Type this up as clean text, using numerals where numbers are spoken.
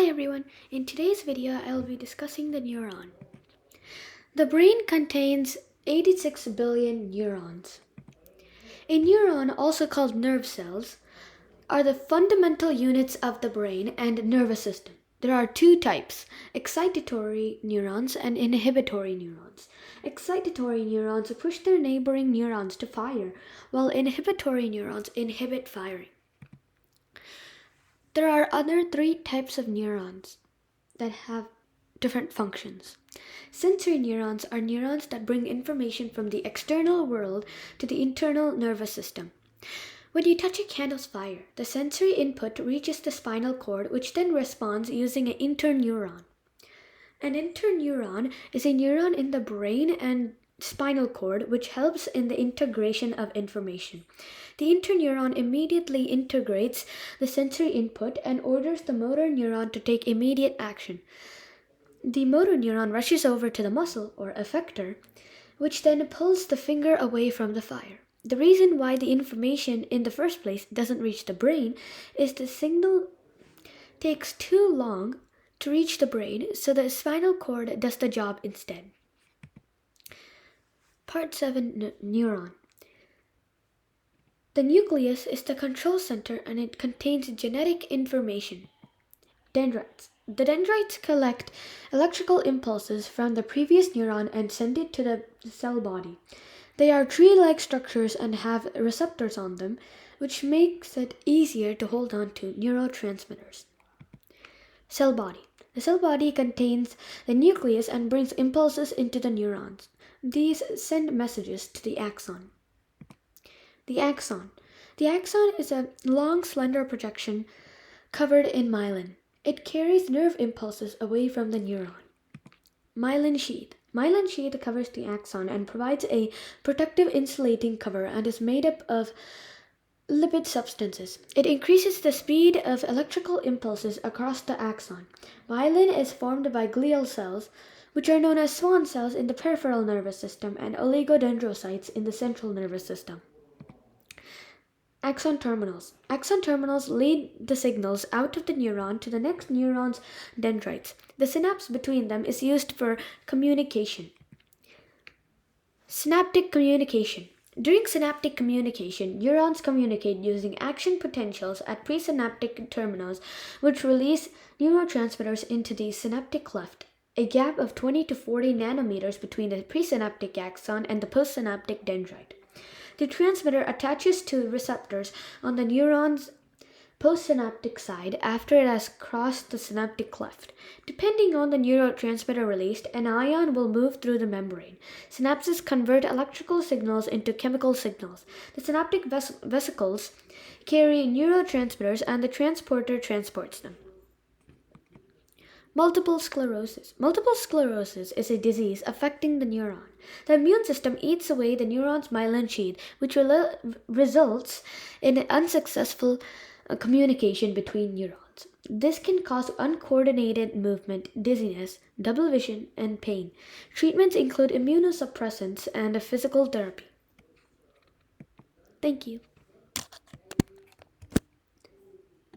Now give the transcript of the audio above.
Hi everyone, in today's video I will be discussing the neuron. The brain contains 86 billion neurons. A neuron, also called nerve cells, are the fundamental units of the brain and nervous system. There are two types, excitatory neurons and inhibitory neurons. Excitatory neurons push their neighboring neurons to fire, while inhibitory neurons inhibit firing. There are other three types of neurons that have different functions. Sensory neurons are neurons that bring information from the external world to the internal nervous system. When you touch a candle's fire, the sensory input reaches the spinal cord, which then responds using an interneuron. An interneuron is a neuron in the brain and spinal cord which helps in the integration of information. The interneuron immediately integrates the sensory input and orders the motor neuron to take immediate action. The motor neuron rushes over to the muscle, or effector, which then pulls the finger away from the fire. The reason why the information in the first place doesn't reach the brain is the signal takes too long to reach the brain, so the spinal cord does the job instead. Part 7, Neuron. The nucleus is the control center and it contains genetic information. Dendrites. The dendrites collect electrical impulses from the previous neuron and send it to the cell body. They are tree-like structures and have receptors on them, which makes it easier to hold on to neurotransmitters. Cell body. The cell body contains the nucleus and brings impulses into the neurons. These send messages to the axon. The axon. The axon is a long, slender projection covered in myelin. It carries nerve impulses away from the neuron. Myelin sheath. Myelin sheath covers the axon and provides a protective insulating cover and is made up of lipid substances. It increases the speed of electrical impulses across the axon. Myelin is formed by glial cells, which are known as Schwann cells in the peripheral nervous system and oligodendrocytes in the central nervous system. Axon terminals. Axon terminals lead the signals out of the neuron to the next neuron's dendrites. The synapse between them is used for communication. Synaptic communication. During synaptic communication, neurons communicate using action potentials at presynaptic terminals, which release neurotransmitters into the synaptic cleft, a gap of 20 to 40 nanometers between the presynaptic axon and the postsynaptic dendrite. The transmitter attaches to receptors on the neuron's postsynaptic side after it has crossed the synaptic cleft. Depending on the neurotransmitter released, an ion will move through the membrane. Synapses convert electrical signals into chemical signals. The synaptic vesicles carry neurotransmitters and the transporter transports them. Multiple sclerosis. Multiple sclerosis is a disease affecting the neuron. The immune system eats away the neuron's myelin sheath, which results in an unsuccessful communication between neurons. This can cause uncoordinated movement, dizziness, double vision, and pain. Treatments include immunosuppressants and physical therapy. Thank you.